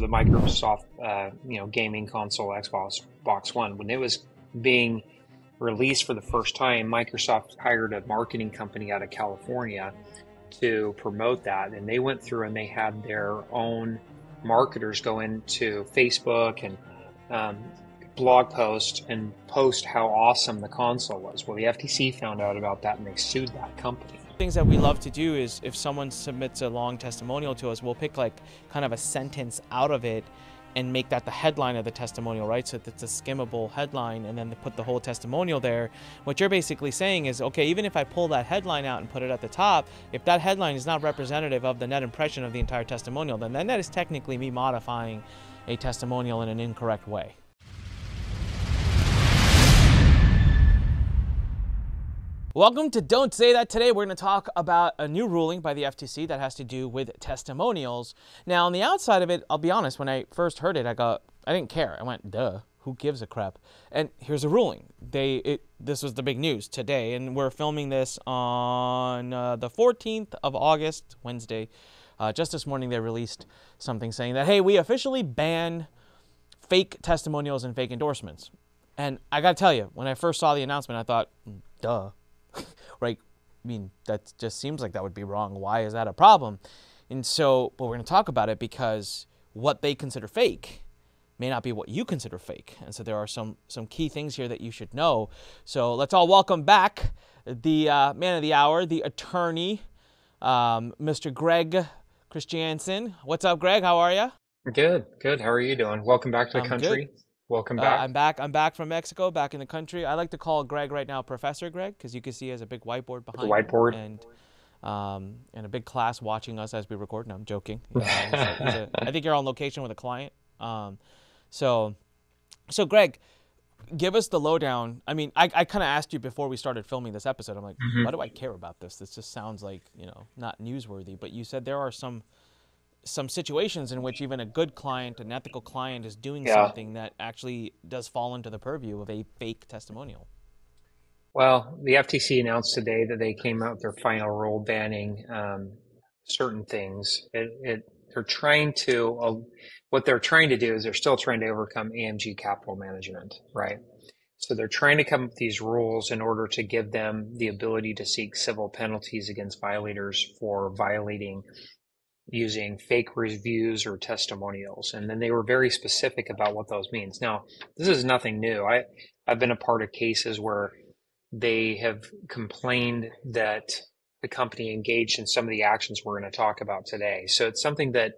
the Microsoft, gaming console, Xbox One, when it was being released for the first time, Microsoft hired a marketing company out of California to promote that. And they went through and they had their own marketers go into Facebook and blog posts and post how awesome the console was. Well, the FTC found out about that and they sued that company. Things that we love to do is if someone submits a long testimonial to us, we'll pick like kind of a sentence out of it and make that the headline of the testimonial, right? So it's a skimmable headline and then they put the whole testimonial there. What you're basically saying is, okay, even if I pull that headline out and put it at the top, if that headline is not representative of the net impression of the entire testimonial, then that is technically me modifying a testimonial in an incorrect way. Welcome to Don't Say That. Today we're going to talk about a new ruling by the FTC that has to do with testimonials. Now on the outside of it, I'll be honest, when I first heard it, I didn't care. I went, duh, who gives a crap? And here's a ruling. This was the big news today, and we're filming this on the 14th of August, Wednesday. Just this morning they released something saying that, hey, we officially ban fake testimonials and fake endorsements. And I got to tell you, when I first saw the announcement, I thought, duh. Right? I mean, that just seems like that would be wrong. Why is that a problem? And so, but we're going to talk about it because what they consider fake may not be what you consider fake. And so there are some key things here that you should know. So let's all welcome back the man of the hour, the attorney, Mr. Greg Christiansen. What's up, Greg? How are you? Good. How are you doing? Welcome back to the country. Good. Welcome back. I'm back from Mexico, back in the country. I like to call Greg right now Professor Greg because you can see he has a big whiteboard behind him. And a big class watching us as we record. No, I'm joking. I think you're on location with a client. So Greg, give us the lowdown. I mean, I kind of asked you before we started filming this episode. I'm like, why do I care about this? This just sounds like, not newsworthy. But you said there are some situations in which even a good client, an ethical client, is doing something that actually does fall into the purview of a fake testimonial. Well, the FTC announced today that they came out with their final rule banning certain things. What they're trying to do is they're still trying to overcome AMG capital management, right? So they're trying to come up with these rules in order to give them the ability to seek civil penalties against violators for violating using fake reviews or testimonials. And then they were very specific about what those means. Now, this is nothing new. I've been a part of cases where they have complained that the company engaged in some of the actions we're going to talk about today. So it's something that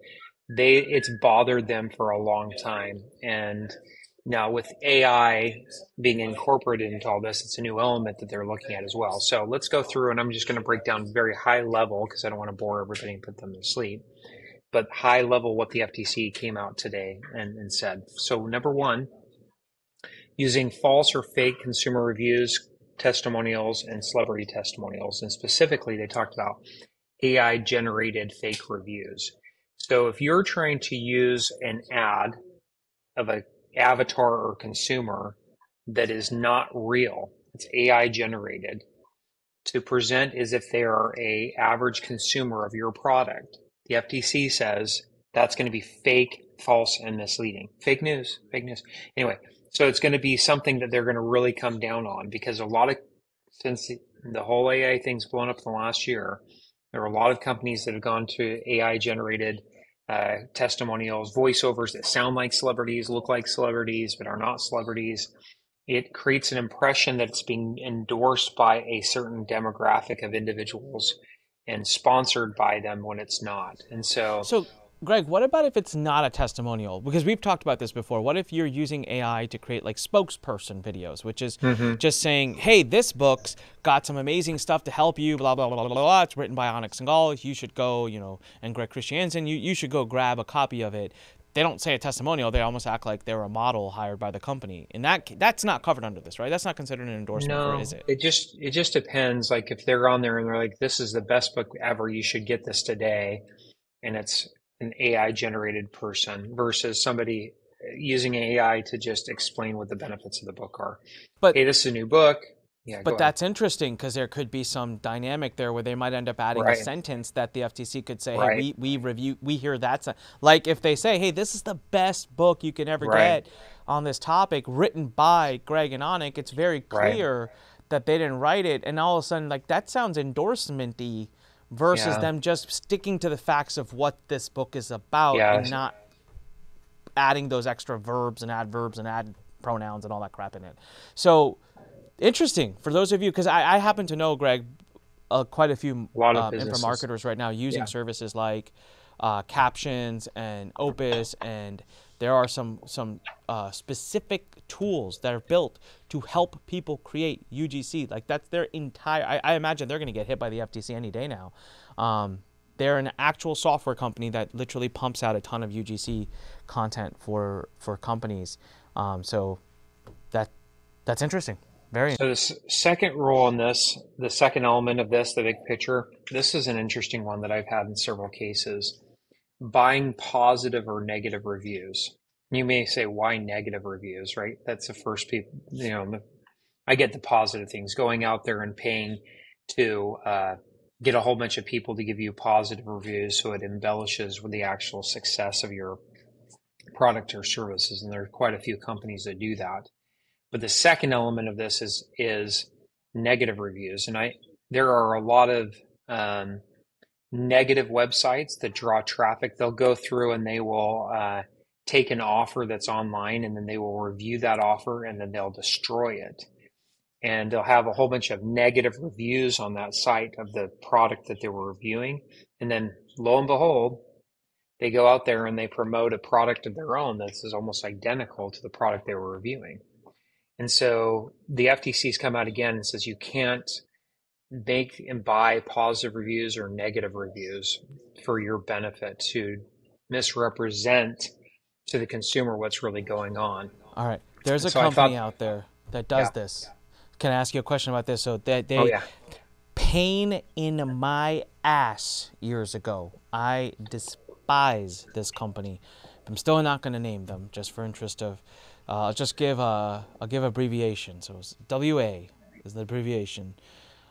it's bothered them for a long time. And now with AI being incorporated into all this, it's a new element that they're looking at as well. So let's go through, and I'm just going to break down very high level because I don't want to bore everybody and put them to sleep, but high level what the FTC came out today and said. So number one, using false or fake consumer reviews, testimonials, and celebrity testimonials. And specifically, they talked about AI generated fake reviews. So if you're trying to use an ad of a avatar or consumer that is not real, it's AI generated, to present as if they are a average consumer of your product, the FTC says that's going to be fake, false, and misleading. Fake news. Anyway, so it's going to be something that they're going to really come down on because since the whole AI thing's blown up in the last year, there are a lot of companies that have gone to AI generated testimonials, voiceovers that sound like celebrities, look like celebrities, but are not celebrities. It creates an impression that it's being endorsed by a certain demographic of individuals and sponsored by them when it's not. And so Greg, what about if it's not a testimonial? Because we've talked about this before. What if you're using AI to create like spokesperson videos, which is just saying, hey, this book's got some amazing stuff to help you, blah, blah, blah, blah, blah. It's written by Onyx and Gall. You should go, and Greg Christiansen, you should go grab a copy of it. They don't say a testimonial. They almost act like they're a model hired by the company. And that's not covered under this, right? That's not considered an endorsement, or is it? It just depends. Like if they're on there and they're like, this is the best book ever, you should get this today. And it's an AI generated person versus somebody using AI to just explain what the benefits of the book are. But hey, this is a new book. Yeah, go But ahead. that's interesting because there could be some dynamic there where they might end up adding a Right, sentence that the FTC could say, "Hey, right, we hear that's like if they say, hey, this is the best book you can ever right, get on this topic, written by Greg and Onik." It's very right. clear that they didn't write it, and all of a sudden, like that sounds endorsement-y versus Yeah, them just sticking to the facts of what this book is about yeah. and not adding those extra verbs and adverbs and add pronouns and all that crap in it. So interesting for those of you, because I happen to know, Greg, quite a few A lot of info businesses. marketers right now using Yeah, services like Captions and Opus, and there are some specific tools that are built to help people create UGC. Like that's their entire. I imagine they're going to get hit by the FTC any day now. They're an actual software company that literally pumps out a ton of UGC content for companies. So that that's interesting. Very. so this second rule in this, the second element of this, the big picture, this is an interesting one that I've had in several cases. Buying positive or negative reviews. You may say, why negative reviews, right? That's the first people, I get the positive things, going out there and paying to get a whole bunch of people to give you positive reviews so it embellishes with the actual success of your product or services. And there are quite a few companies that do that. But the second element of this is negative reviews. And there are a lot of negative websites that draw traffic. They'll go through and they will take an offer that's online, and then they will review that offer, and then they'll destroy it. And they'll have a whole bunch of negative reviews on that site of the product that they were reviewing. And then lo and behold, they go out there and they promote a product of their own that's almost identical to the product they were reviewing. And so the FTC's come out again and says you can't make and buy positive reviews or negative reviews for your benefit to misrepresent to the consumer what's really going on. All right. There's And a so I company thought, out there that yeah, does this. Can I ask you a question about this? So that oh they yeah, pain in my ass years ago. I despise this company. I'm still not going to name them just for interest of. I'll give abbreviation. So it's WA is the abbreviation.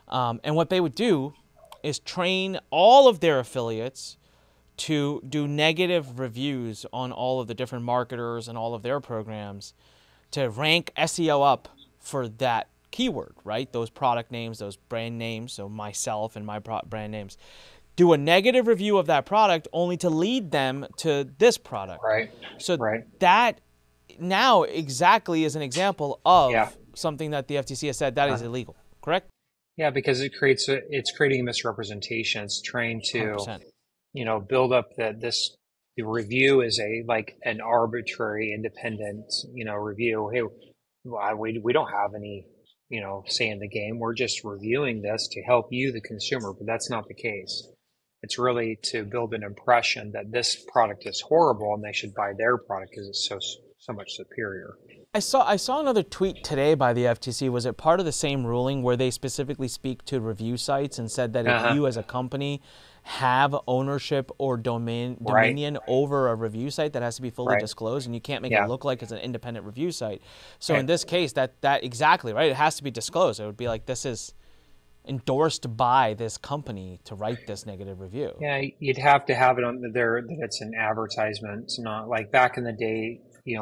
And what they would do is train all of their affiliates to do negative reviews on all of the different marketers and all of their programs to rank SEO up for that keyword, right? Those product names, those brand names, so myself and my brand names. Do a negative review of that product only to lead them to this product. right, So right, that now exactly is an example yeah, of something that the FTC has said that is uh, illegal, correct? yeah, because it's creating a misrepresentation. It's trying to 100%. build up that the review is an arbitrary independent review. Hey, we don't have any say in the game. We're just reviewing this to help you, the consumer, but that's not the case. It's really to build an impression that this product is horrible and they should buy their product because it's so much superior. I saw another tweet today by the FTC. Was it part of the same ruling where they specifically speak to review sites and said that if Uh-huh. you as a company have ownership or Right. dominion over a review site, that has to be fully Right. disclosed, and you can't make it Yeah. look like it's an independent review site. So in Right. this case, that exactly right, it has to be disclosed. It would be like this is endorsed by this company to write this negative review. Yeah, you'd have to have it on there that it's an advertisement. It's not like back in the day,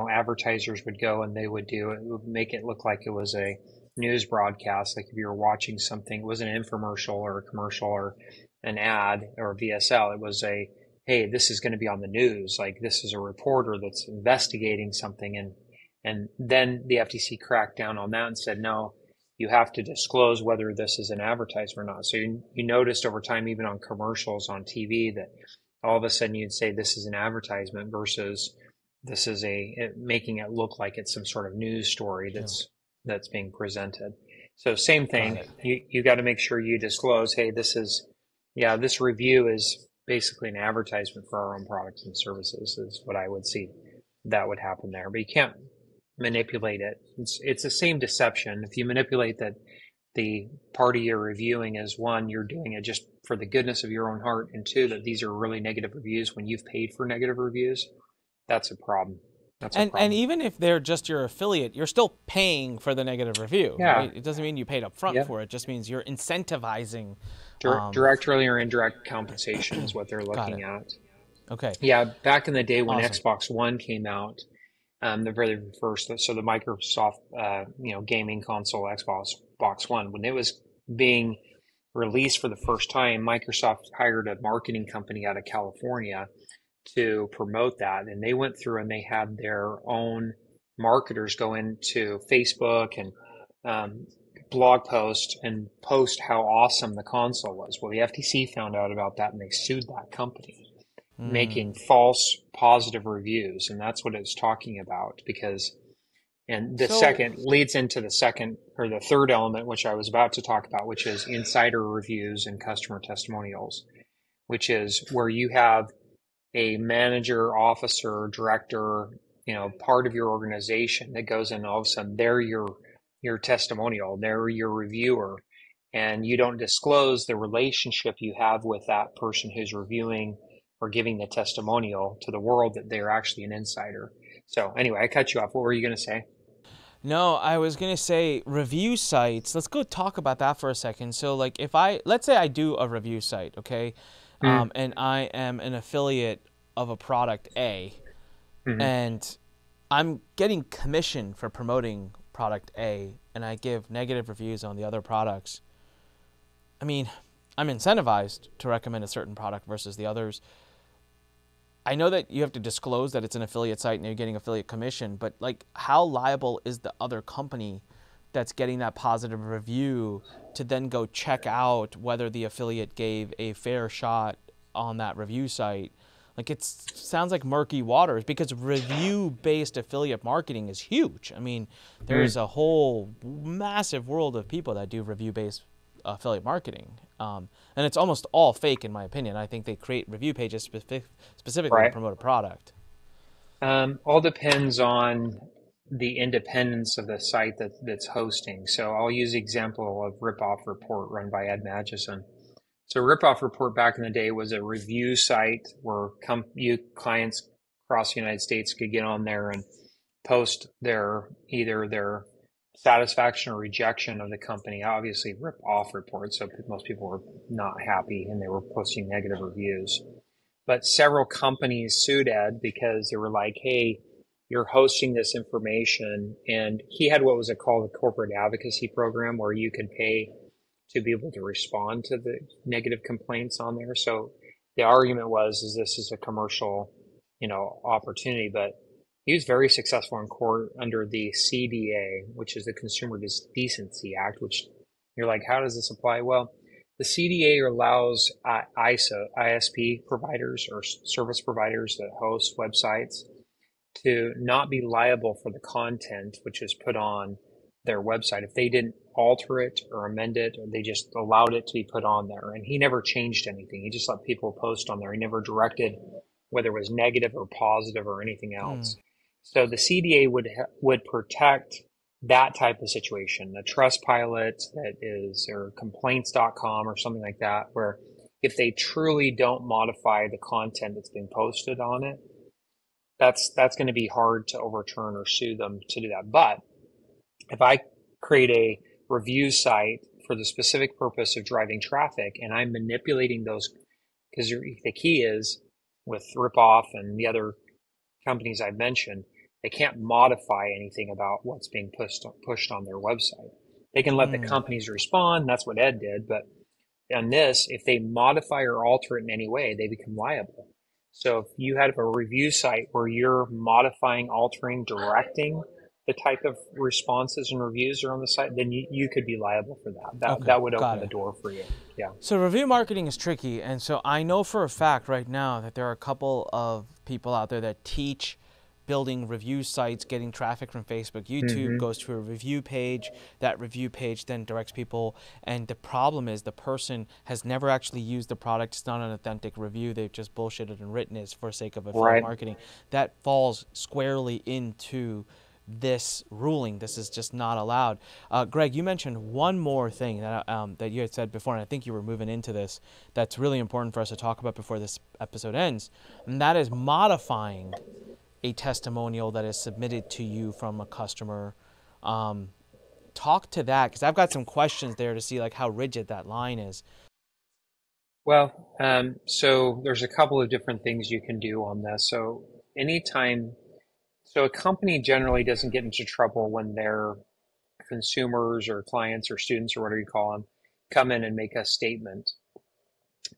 advertisers would go and they would do it, would make it look like it was a news broadcast. Like if you were watching something, it was an infomercial or a commercial or an ad or a VSL. It was hey, this is going to be on the news. Like this is a reporter that's investigating something. And then the FTC cracked down on that and said, no, you have to disclose whether this is an advertisement or not. So you noticed over time, even on commercials on TV, that all of a sudden you'd say this is an advertisement versus this is making it look like it's some sort of news story Yeah. that's being presented. So same Got thing, it. you got to make sure you disclose, hey, this review is basically an advertisement for our own products and services is what I would see that would happen there. But you can't manipulate it. It's the same deception. If you manipulate that the party you're reviewing is one, you're doing it just for the goodness of your own heart, and two, that these are really negative reviews when you've paid for negative reviews, that's a problem. That's a And problem. even if they're just your affiliate, you're still paying for the negative review, Yeah. right? It doesn't mean you paid up front Yeah. for it. It just means you're incentivizing. Direct or indirect compensation is what they're Got looking it. at. Okay. Yeah, back in the day when Awesome. Xbox One came out, the very first, so the Microsoft, gaming console, Xbox One, when it was being released for the first time, Microsoft hired a marketing company out of California to promote that, and they went through and they had their own marketers go into Facebook and um, blog post and post how awesome the console was. Well, the FTC found out about that and they sued that company, making false positive reviews. And that's what it's talking about because, and the So, second leads into the second or the third element, which I was about to talk about, which is insider reviews and customer testimonials, which is where you have a manager, officer, director, part of your organization that goes in, all of a sudden they're your testimonial, they're your reviewer, and you don't disclose the relationship you have with that person who's reviewing or giving the testimonial to the world that they're actually an insider. So anyway, I cut you off. What were you going to say? no, I was going to say review sites. Let's go talk about that for a second. So, like, let's say I do a review site, okay, Mm, and I am an affiliate of a product A, hmm and I'm getting commission for promoting product A, and I give negative reviews on the other products. I mean, I'm incentivized to recommend a certain product versus the others. I know that you have to disclose that it's an affiliate site and you're getting affiliate commission, but like, how liable is the other company that's getting that positive review to then go check out whether the affiliate gave a fair shot on that review site? Like, it sounds like murky waters because review-based affiliate marketing is huge. I mean, there's mm, a whole massive world of people that do review-based affiliate marketing. And it's almost all fake, in my opinion. I think they create review pages specifically to right. promote a product. All depends on the independence of the site that's hosting. So I'll use the example of Ripoff Report run by Ed Magnuson. So Ripoff Report back in the day was a review site where clients across the United States could get on there and post either their satisfaction or rejection of the company. Obviously, Ripoff Report, so most people were not happy and they were posting negative reviews. But several companies sued Ed because they were like, hey, you're hosting this information. And he had what was called a corporate advocacy program where you could pay to be able to respond to the negative complaints on there. So the argument is this is a commercial, opportunity, but he was very successful in court under the CDA, which is the Consumer Decency Act, which you're like, how does this apply? Well, the CDA allows ISP providers or service providers that host websites to not be liable for the content which is put on their website if they didn't alter it or amend it or they just allowed it to be put on there. And he never changed anything. He just let people post on there. He never directed whether it was negative or positive or anything else. So the CDA would protect that type of situation, the Trustpilot that is, or complaints.com or something like that, where if they truly don't modify the content that's been posted on it, that's going to be hard to overturn or sue them to do that. But if I create a review site for the specific purpose of driving traffic and I'm manipulating those, because the key is with Ripoff and the other companies I've mentioned, they can't modify anything about what's being pushed on their website. They can let the companies respond. That's what Ed did. But on this, if they modify or alter it in any way, they become liable. So if you have a review site where you're modifying, altering, directing the type of responses and reviews are on the site, then you could be liable for that. Okay, That would got open the it. door for you. Yeah. So review marketing is tricky, and so I know for a fact right now that there are a couple of people out there that teach building review sites, getting traffic from Facebook, YouTube, Mm-hmm. goes to a review page. That review page then directs people, and the problem is the person has never actually used the product. It's not an authentic review. They've just bullshitted and written it for sake of affiliate Right. marketing. That falls squarely into this ruling. This is just not allowed. Greg, you mentioned one more thing that you had said before, and I think you were moving into this, that's really important for us to talk about before this episode ends, and that is modifying a testimonial that is submitted to you from a customer. Talk to that, because I've got some questions there to see like how rigid that line is. Well, so there's a couple of different things you can do on this. So anytime, so a company generally doesn't get into trouble when their consumers or clients or students or whatever you call them come in and make a statement,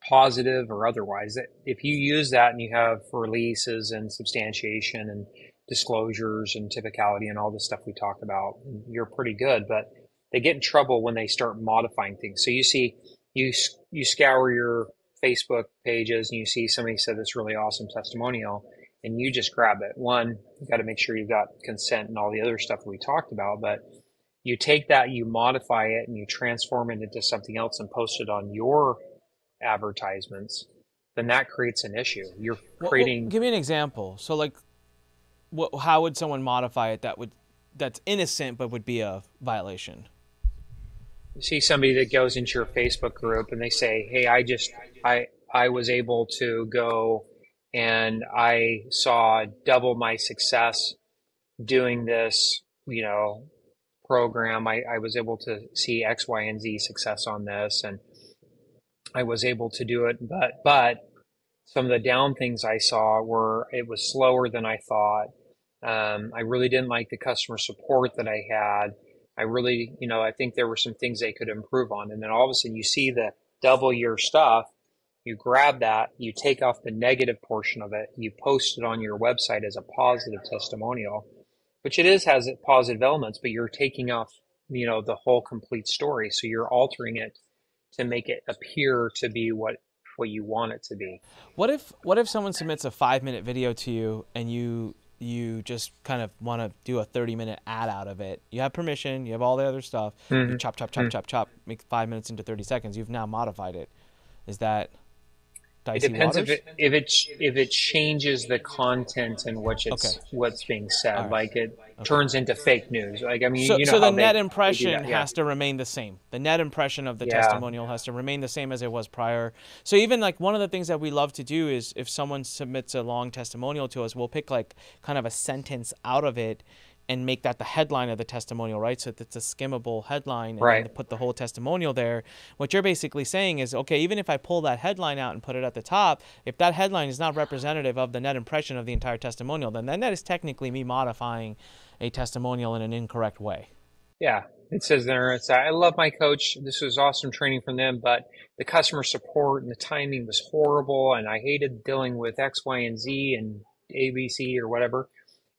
positive or otherwise. If you use that and you have releases and substantiation and disclosures and typicality and all the stuff we talk about, you're pretty good. But they get in trouble when they start modifying things. So you see, you scour your Facebook pages and you see somebody said this really awesome testimonial, and you just grab it. One, you got to make sure you've got consent and all the other stuff that we talked about, but you take that, you modify it, and you transform it into something else and post it on your advertisements, then that creates an issue. You're creating. Give me an example. So, like, how would someone modify it that's innocent but would be a violation? You see somebody that goes into your Facebook group and they say, "Hey, I was able to go and I saw double my success doing this, program. I was able to see X, Y, and Z success on this, and I was able to do it, but some of the down things I saw were it was slower than I thought. I really didn't like the customer support that I had. I really, I think there were some things they could improve on." And then all of a sudden you see the double your stuff, you grab that, you take off the negative portion of it, you post it on your website as a positive testimonial, which has positive elements, but you're taking off, the whole complete story. So you're altering it to make it appear to be what you want it to be. What if someone submits a 5-minute video to you and you just kind of want to do a 30-minute ad out of it? You have permission, you have all the other stuff. Mm-hmm. You chop, make 5 minutes into 30 seconds. You've now modified it. Is that dicey It depends waters? if it changes the content and what's being said. Right. Like it turns into fake news. Like, I mean, So the net they impression do that, has to remain the same. The net impression of the Yeah. testimonial has to remain the same as it was prior. So even like one of the things that we love to do is if someone submits a long testimonial to us, we'll pick like kind of a sentence out of it and make that the headline of the testimonial, right? So it's a skimmable headline, and Right. then put the whole testimonial there. What you're basically saying is, okay, even if I pull that headline out and put it at the top, if that headline is not representative of the net impression of the entire testimonial, then that is technically me modifying a testimonial in an incorrect way. Yeah. It says there, I love my coach. This was awesome training from them, but the customer support and the timing was horrible, and I hated dealing with X, Y, and Z and ABC or whatever.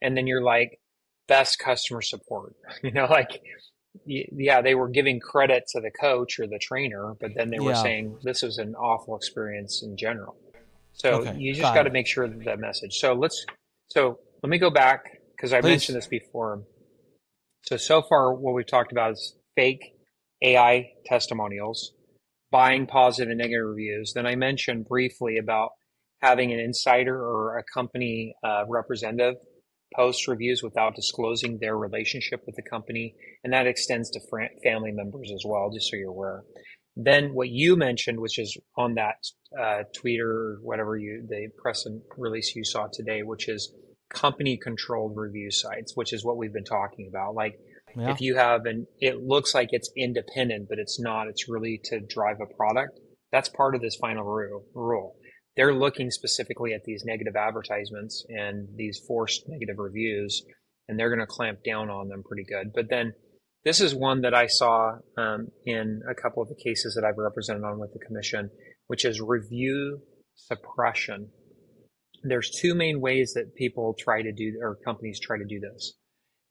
And then you're like, best customer support. Yeah, they were giving credit to the coach or the trainer, but then they were saying this was an awful experience in general. So Okay, you just got to make sure that message. So let me go back, because I mentioned this before. So far what we've talked about is fake AI testimonials, buying positive and negative reviews. Then I mentioned briefly about having an insider or a company representative post reviews without disclosing their relationship with the company. And that extends to family members as well, just so you're aware. Then what you mentioned, which is on that tweet or whatever the press release you saw today, which is company controlled review sites, which is what we've been talking about. Like if you have it looks like it's independent, but it's not, it's really to drive a product. That's part of this final rule. They're looking specifically at these negative advertisements and these forced negative reviews, and they're going to clamp down on them pretty good. But then this is one that I saw in a couple of the cases that I've represented on with the commission, which is review suppression. There's two main ways that people try to do, or companies try to do this.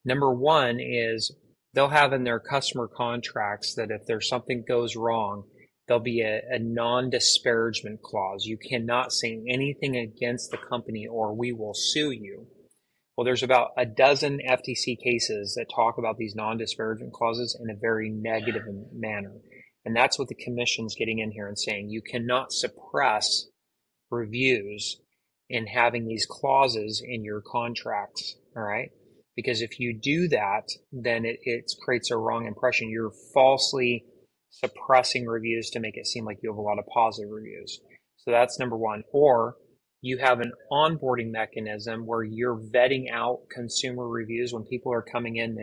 Number one is they'll have in their customer contracts that if there's something goes wrong, there'll be a non-disparagement clause. You cannot say anything against the company or we will sue you. Well, there's about a dozen FTC cases that talk about these non-disparagement clauses in a very negative manner. And that's what the commission's getting in here and saying. You cannot suppress reviews in having these clauses in your contracts, all right? Because if you do that, then it creates a wrong impression. You're falsely suppressing reviews to make it seem like you have a lot of positive reviews. So that's number one. Or you have an onboarding mechanism where you're vetting out consumer reviews when people are coming in.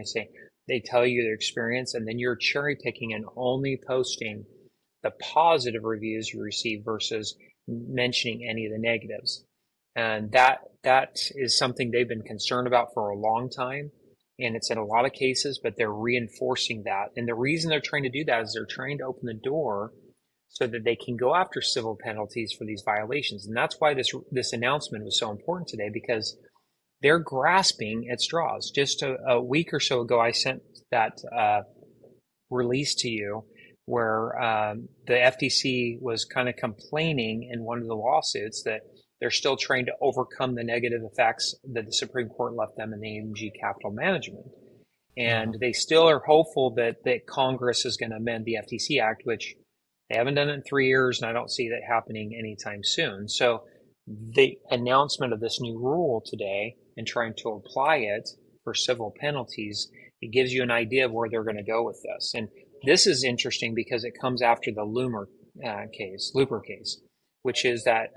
They tell you their experience, and then you're cherry picking and only posting the positive reviews you receive versus mentioning any of the negatives. And that is something they've been concerned about for a long time. And it's in a lot of cases, but they're reinforcing that. And the reason they're trying to do that is they're trying to open the door so that they can go after civil penalties for these violations. And that's why this announcement was so important today, because they're grasping at straws. Just a week or so ago, I sent that release to you where the FTC was kind of complaining in one of the lawsuits that they're still trying to overcome the negative effects that the Supreme Court left them in the AMG capital management. And they still are hopeful that Congress is going to amend the FTC Act, which they haven't done it in 3 years, and I don't see that happening anytime soon. So the announcement of this new rule today and trying to apply it for civil penalties, it gives you an idea of where they're going to go with this. And this is interesting because it comes after the Looper case, which is that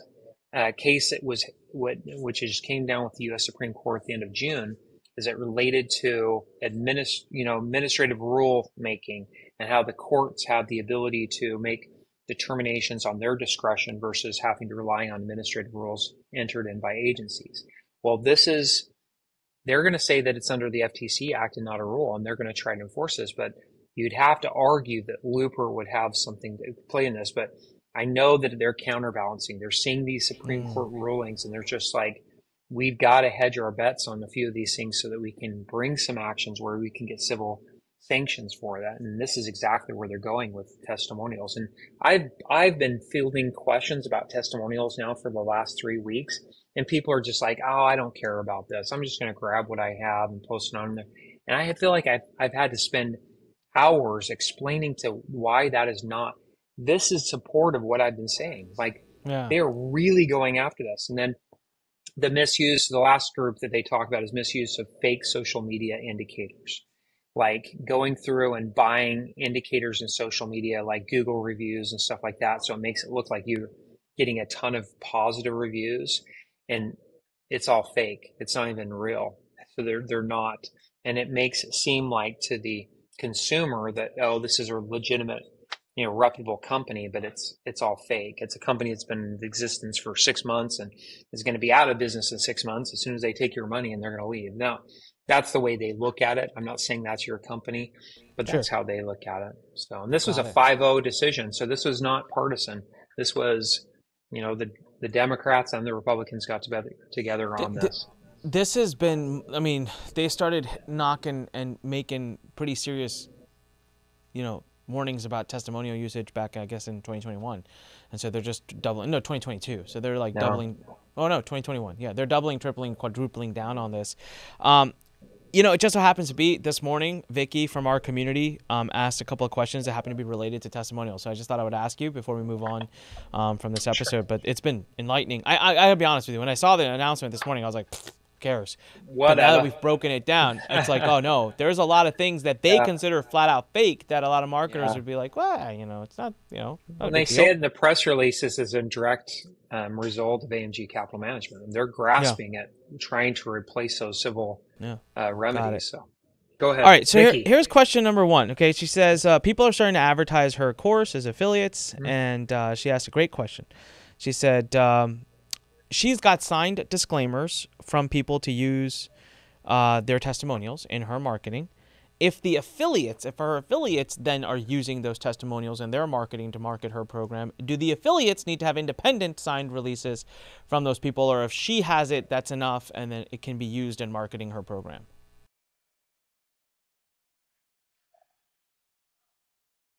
case that which just came down with the U.S. Supreme Court at the end of June. Is it related to administrative rule making and how the courts have the ability to make determinations on their discretion versus having to rely on administrative rules entered in by agencies? Well, they're going to say that it's under the FTC Act and not a rule, and they're going to try to enforce this, but you'd have to argue that Looper would have something to play in this. But I know that they're counterbalancing. They're seeing these Supreme Court rulings, and they're just like, we've got to hedge our bets on a few of these things so that we can bring some actions where we can get civil sanctions for that. And this is exactly where they're going with testimonials. And I've been fielding questions about testimonials now for the last 3 weeks, and people are just like, oh, I don't care about this. I'm just going to grab what I have and post it on there. And I feel like I've had to spend hours explaining to why that is not. This is support of what I've been saying. Like, they are really going after this. And then the misuse, the last group that they talk about is misuse of fake social media indicators, like going through and buying indicators in social media, like Google reviews and stuff like that. So it makes it look like you're getting a ton of positive reviews, and it's all fake. It's not even real. So they're not. And it makes it seem like to the consumer that, oh, this is a legitimate, reputable company, but it's all fake. It's a company that's been in existence for 6 months and is going to be out of business in 6 months as soon as they take your money, and they're going to leave. Now, that's the way they look at it. I'm not saying that's your company, but that's how they look at it. So, and this was a 5-0 decision. So this was not partisan. This was, the Democrats and the Republicans got together on this. This has been, they started knocking and making pretty serious, warnings about testimonial usage back, I guess, in 2021. And so they're just doubling, 2022. So they're like doubling, 2021. Yeah, they're doubling, tripling, quadrupling down on this. It just so happens to be this morning, Vicky from our community asked a couple of questions that happen to be related to testimonials. So I just thought I would ask you before we move on from this episode. Sure. But it's been enlightening. I gotta be honest with you. When I saw the announcement this morning, I was like, cares. But now that we've broken it down, it's like, oh no, there's a lot of things that they consider flat out fake that a lot of marketers would be like, well, it's not, when they say it in the press release, this is a direct result of AMG capital management, and they're grasping at trying to replace those civil remedies. So go ahead. All right, so here's question number 1. Okay, she says people are starting to advertise her course as affiliates, and she asked a great question. She said she's got signed disclaimers from people to use their testimonials in her marketing. If her affiliates then are using those testimonials in their marketing to market her program, do the affiliates need to have independent signed releases from those people, or if she has it, that's enough, and then it can be used in marketing her program?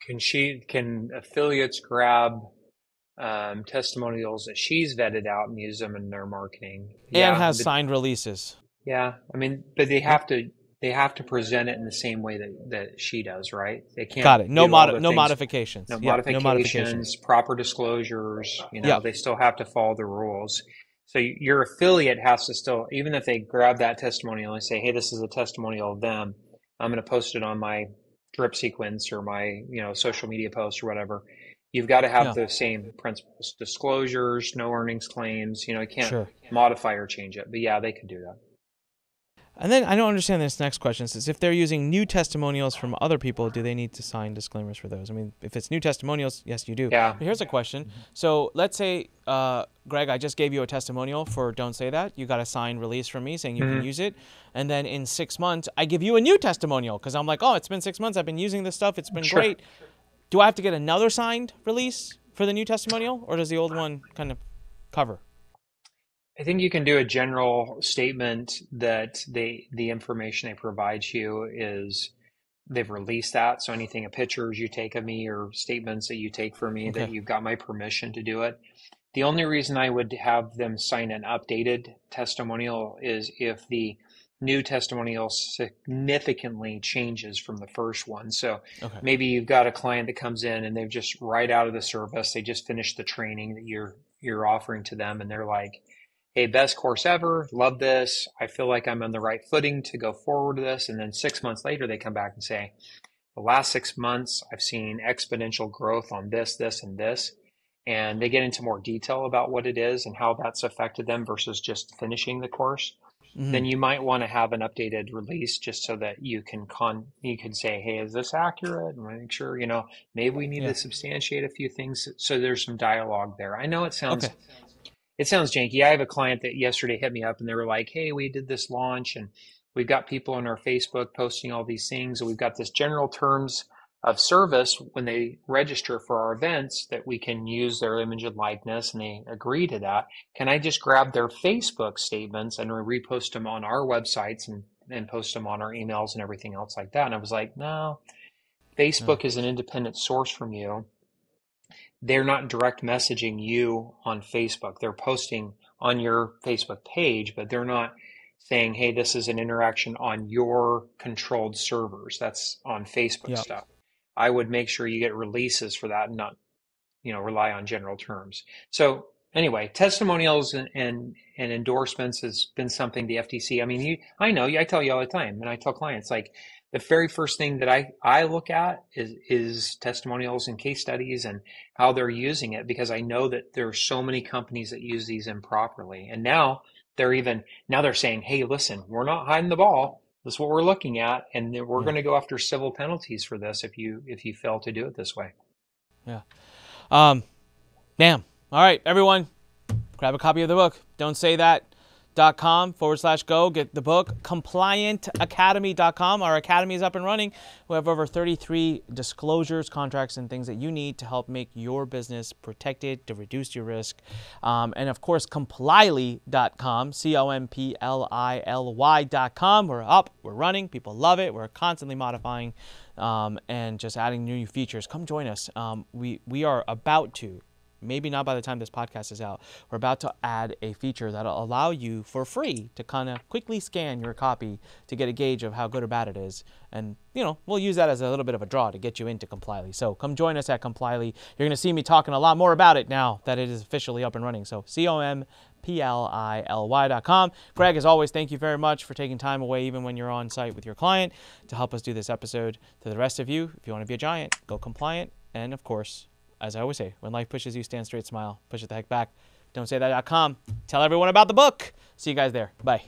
Can affiliates grab testimonials that she's vetted out and use them in their marketing? And has signed releases. Yeah, but they have to present it in the same way that she does, right? They can't. Got it. No modifications. No modifications. Proper disclosures. They still have to follow the rules. So your affiliate has to still, even if they grab that testimonial and say, "Hey, this is a testimonial of them. I'm going to post it on my drip sequence or my social media post or whatever." You've got to have Yeah. the same principles, disclosures, no earnings claims. You can't Sure. modify or change it. But yeah, they could do that. And then I don't understand this next question. It says, if they're using new testimonials from other people, do they need to sign disclaimers for those? I mean, if it's new testimonials, yes, you do. Yeah. But here's a question. So let's say, Greg, I just gave you a testimonial for Don't Say That. You got a signed release from me saying you can use it. And then in 6 months, I give you a new testimonial because I'm like, oh, it's been 6 months. I've been using this stuff. It's been great. Do I have to get another signed release for the new testimonial, or does the old one kind of cover? I think you can do a general statement that the information they provide you is they've released that. So anything, pictures you take of me or statements that you take for me, that Okay. you've got my permission to do it. The only reason I would have them sign an updated testimonial is if the new testimonial significantly changes from the first one. So Okay. maybe you've got a client that comes in and they've just right out of the service, they just finished the training that you're offering to them, and they're like, hey, best course ever, love this. I feel like I'm on the right footing to go forward with this. And then 6 months later, they come back and say, the last 6 months, I've seen exponential growth on this, this, and this. And they get into more detail about what it is and how that's affected them versus just finishing the course. Then you might want to have an updated release just so that you can say, hey, is this accurate? And make sure, maybe we need to substantiate a few things. So there's some dialogue there. I know it sounds janky. I have a client that yesterday hit me up and they were like, hey, we did this launch and we've got people on our Facebook posting all these things. And we've got this general terms of service when they register for our events that we can use their image and likeness, and they agree to that. Can I just grab their Facebook statements and repost them on our websites and post them on our emails and everything else like that? And I was like, no, Facebook is an independent source from you. They're not direct messaging you on Facebook. They're posting on your Facebook page, but they're not saying, hey, this is an interaction on your controlled servers. That's on Facebook stuff. I would make sure you get releases for that and not, rely on general terms. So anyway, testimonials and endorsements has been something the FTC, I tell you all the time, and I tell clients, like, the very first thing that I look at is testimonials and case studies and how they're using it, because I know that there are so many companies that use these improperly. And now they're saying, hey, listen, we're not hiding the ball. This is what we're looking at, and we're going to go after civil penalties for this if you fail to do it this way. Yeah. Damn. All right, everyone, grab a copy of the book. Don't Say That.com/go. Get the book. CompliantAcademy.com. Our academy is up and running. We have over 33 disclosures, contracts, and things that you need to help make your business protected, to reduce your risk. And of course, Complyly.com, COMPLILY.com. We're up, we're running, people love it. We're constantly modifying and just adding new features. Come join us. We are about to, maybe not by the time this podcast is out, we're about to add a feature that'll allow you for free to kind of quickly scan your copy to get a gauge of how good or bad it is. And, we'll use that as a little bit of a draw to get you into Complyly. So come join us at Complyly. You're going to see me talking a lot more about it now that it is officially up and running. So COMPLILY.com. Greg, as always, thank you very much for taking time away, even when you're on site with your client, to help us do this episode. To the rest of you, if you want to be a giant, go compliant. And of course, as I always say, when life pushes you, stand straight, smile, push it the heck back. Don't say that.com. Tell everyone about the book. See you guys there. Bye.